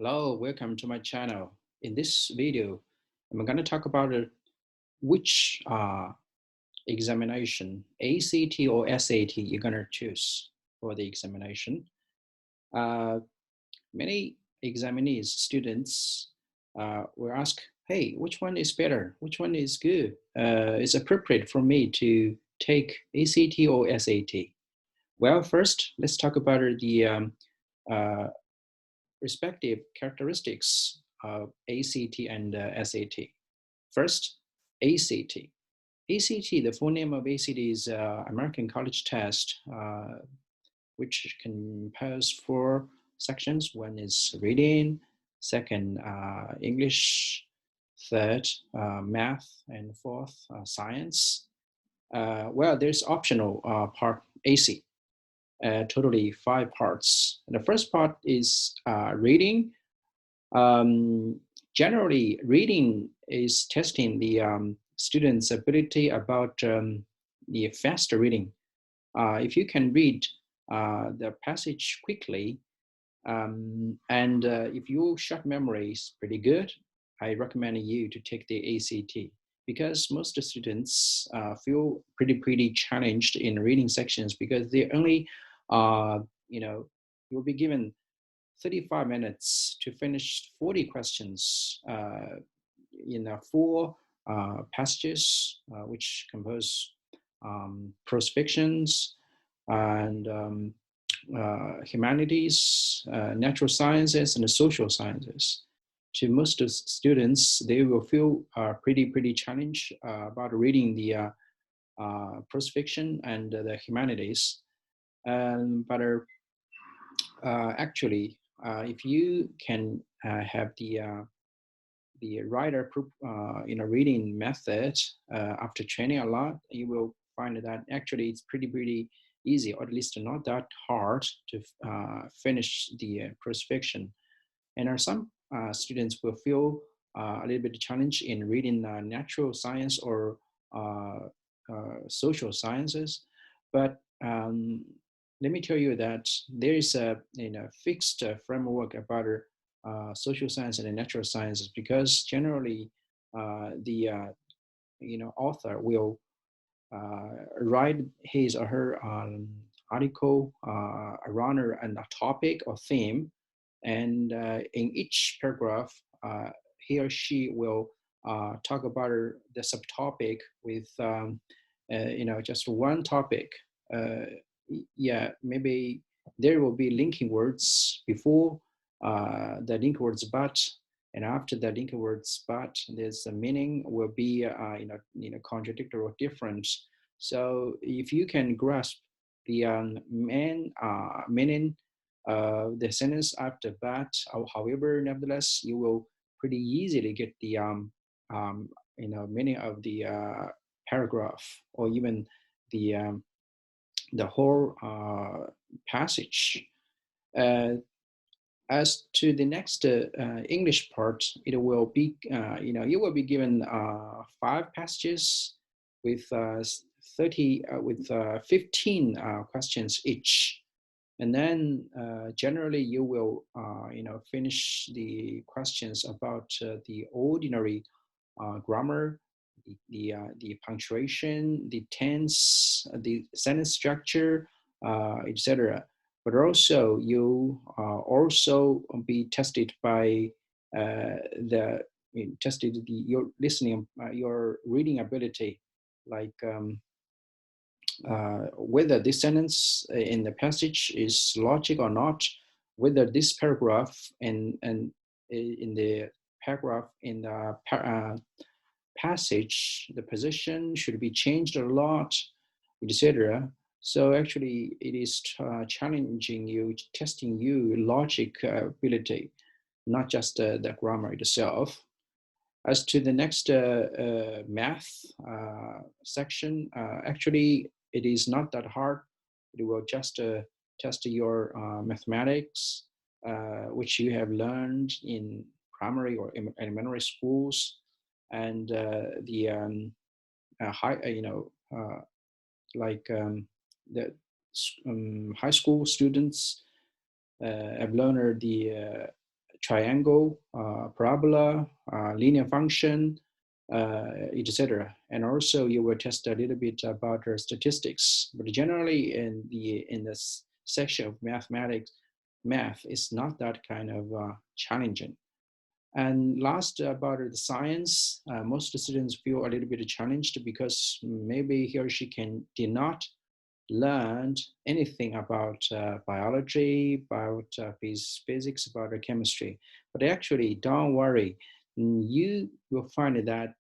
Hello, welcome to my channel. In this video, I'm going to talk about which examination, ACT or SAT, you're going to choose for the examination. Uh, Many examinees, students will ask, hey, which one is better? Which one is good? Is appropriate for me to take ACT or SAT? Well, first, let's talk about the uh, respective characteristics of ACT and SAT. First, ACT. ACT, the full name of ACT is American College Test, which comprises four sections. One is reading, second, English, third, math, and fourth, science. Well, there's optional part AC, totally five parts. And the first part is reading. Um, Generally, reading is testing the student's ability about the fast reading. If you can read the passage quickly, and if your short memory is pretty good, I recommend you to take the ACT because most students feel pretty challenged in reading sections because they only, you know, you'll be given 35 minutes to finish 40 questions in four passages, which compose prose fictions and humanities, natural sciences, and the social sciences. To most students, they will feel pretty challenged about reading the prose fiction and the humanities. But actually, if you can have the writer reading method after training a lot, you will find that actually it's pretty easy, or at least not that hard to finish the prose fiction. And some students will feel a little bit challenged in reading natural science or social sciences, but let me tell you that there is a fixed framework about social science and natural sciences because generally the author will write his or her article around a topic or theme, and in each paragraph he or she will talk about the subtopic with just one topic. uh, yeah, maybe there will be linking words before the link words but, and after the link words but, there's a meaning will be contradictory or different. So if you can grasp the main meaning of the sentence after but, however, nevertheless, you will pretty easily get the um, meaning of the paragraph or even the whole passage. Uh, as to the next English part, it will be, you will be given five passages with 15 questions each. And then generally you will, finish the questions about the ordinary grammar, the punctuation, the tense, the sentence structure, etc. But also you also be tested by the tested your listening, your reading ability, like whether this sentence in the passage is logic or not, whether this paragraph and in the paragraph in the passage, the position should be changed a lot, etc. So actually, it is challenging you, testing you logic ability, not just the grammar itself. As to the next math section, actually, it is not that hard. It will just test your mathematics, which you have learned in primary or elementary schools, and the high, like the high school students have learned the triangle, parabola, linear function, etc. And also you will test a little bit about statistics. But generally in this section of mathematics, math is not that kind of challenging. And last, about the science, most students feel a little bit challenged because maybe he or she did not learn anything about biology, about physics, about chemistry. But actually, don't worry. You will find that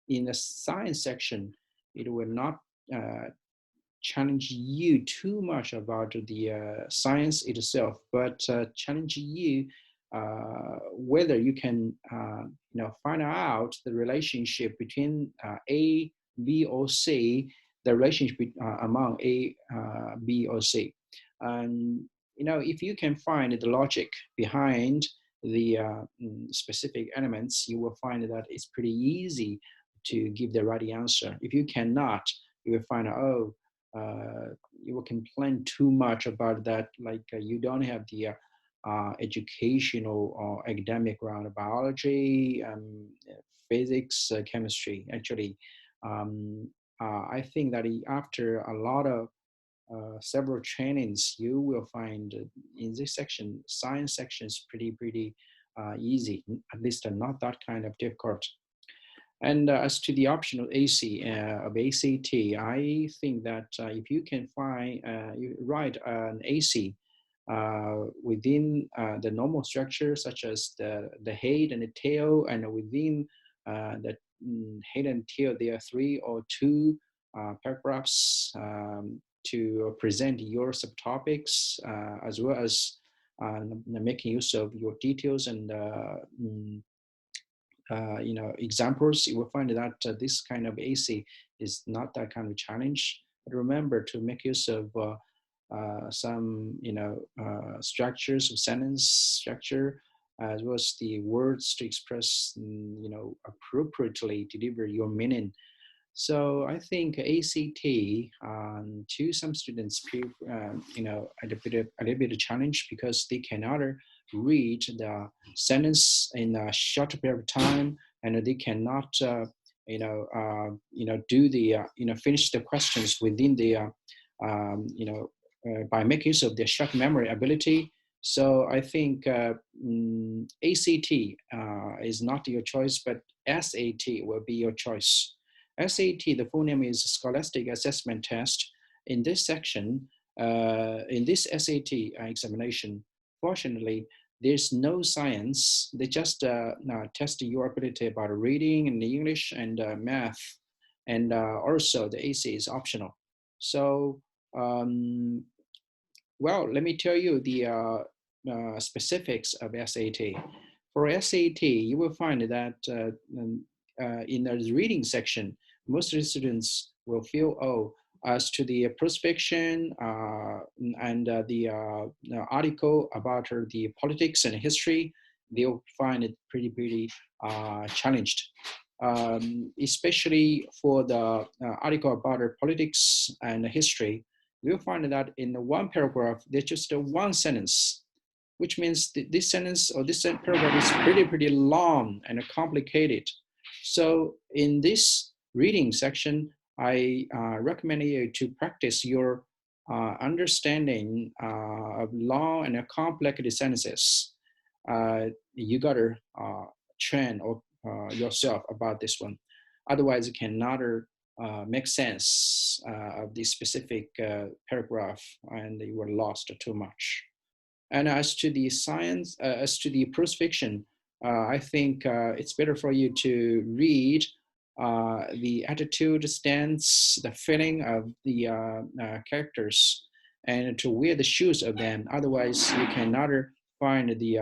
in the science section, it will not challenge you too much about the science itself, but challenge you whether you can find out the relationship between A, B, or C, the relationship among A, B, or C. And if you can find the logic behind the specific elements, you will find that it's pretty easy to give the right answer. If you cannot, you will find out, oh, you will complain too much about that, like you don't have the educational or academic ground, biology, physics, chemistry. Actually, I think that after a lot of several trainings, you will find in this section, science section is pretty easy, at least not that kind of difficult. And as to the optional AC of ACT, I think that if you can find, you write an AC within the normal structure, such as the head and the tail, and within the head and tail, there are 3 or 2 paragraphs to present your subtopics, as well as making use of your details and examples. You will find that this kind of AC is not that kind of challenge. But remember to make use of some structures of sentence structure, as well as the words to express appropriately deliver your meaning. So I think ACT to some students, a little bit of challenge because they cannot read the sentence in a short period of time, and they cannot, do the, finish the questions within the, by making use of their short memory ability. So I think ACT is not your choice, but SAT will be your choice. SAT, the full name is Scholastic Assessment Test. In this section, in this SAT examination, fortunately, there's no science. They just test your ability about reading and English and math. And also the AC is optional. So, well, let me tell you the specifics of SAT. For SAT, you will find that in the reading section, most of the students will feel, oh, as to the prospection and the article about the politics and history, they'll find it pretty challenged. Especially for the article about politics and history, you'll find that in one paragraph, there's just one sentence, which means this sentence or this paragraph is pretty long and complicated. So in this reading section, I recommend you to practice your understanding of long and complex sentences. You gotta train yourself about this one. Otherwise, it cannot make sense of the specific paragraph, and you were lost too much. And as to the science, as to the prose fiction, I think it's better for you to read the attitude, stance, the feeling of the characters, and to wear the shoes of them. Otherwise, you cannot find the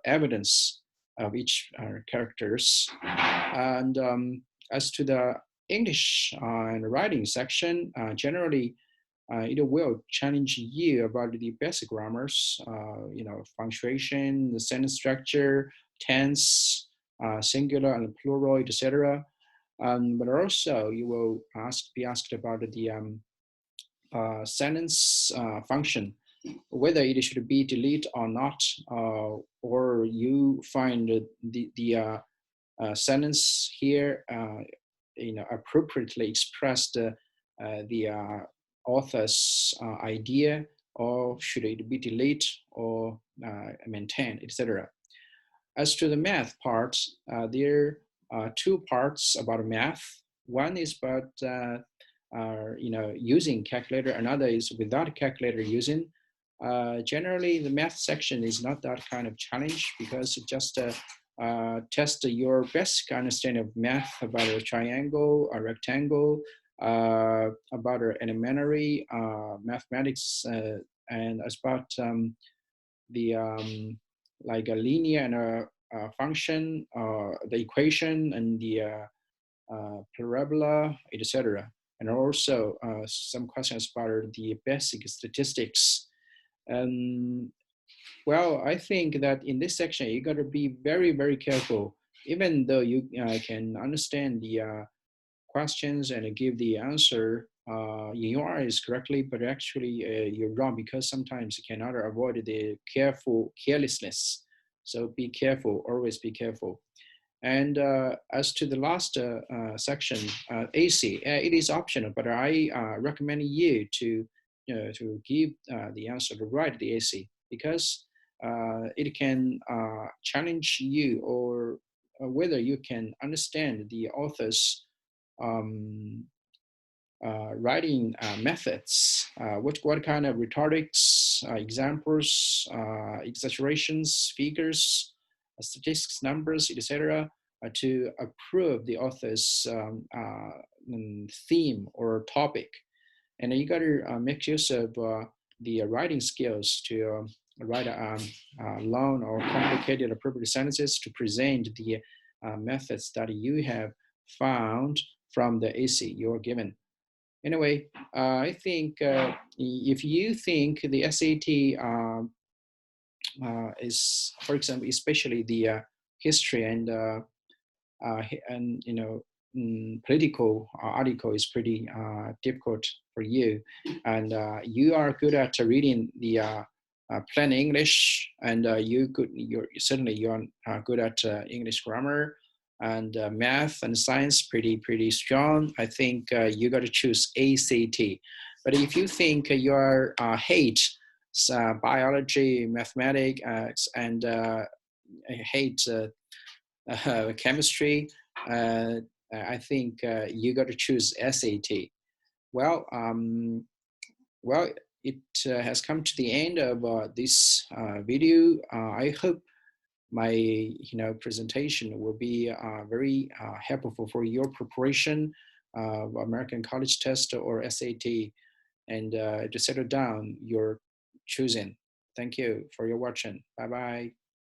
evidence of each characters. And as to the English and writing section, generally it will challenge you about the basic grammars, punctuation, the sentence structure, tense, singular and plural, etc. But also you will be asked about the sentence function. whether it should be deleted or not, or you find the sentence here, appropriately expressed the author's idea, or should it be deleted or maintained, etc. As to the math part, there are two parts about math. One is about using calculator. Another is without calculator using. Generally, the math section is not that kind of challenge because it just test your basic understanding of math about a triangle, a rectangle, about elementary mathematics, and about the like a linear and a function, the equation, and the parabola, etc. And also some questions about the basic statistics. Um, well, I think that in this section, you got to be very, very careful. Even though you can understand the questions and give the answer in your eyes correctly, but actually you're wrong because sometimes you cannot avoid the carelessness. So be careful, always be careful. And as to the last section, AC, it is optional, but I recommend you to give the answer to write the AC because it can challenge you or whether you can understand the author's um, writing methods, what kind of rhetorics, examples, exaggerations, figures, statistics, numbers, etc., to approve the author's theme or topic. And you got to make use of the writing skills to write long or complicated appropriate sentences to present the methods that you have found from the AC you're given. Anyway, I think if you think the SAT is, for example, especially the history and political article is pretty difficult for you, and you are good at reading the plain English, and you're good at English grammar and math and science, pretty strong. I think you got to choose ACT. But if you think you are hate biology, mathematics, and hate chemistry, I think you got to choose SAT. Well, well, it has come to the end of this video. I hope my presentation will be very helpful for your preparation of American College Test or SAT, and to settle down your choosing. Thank you for your watching. Bye bye.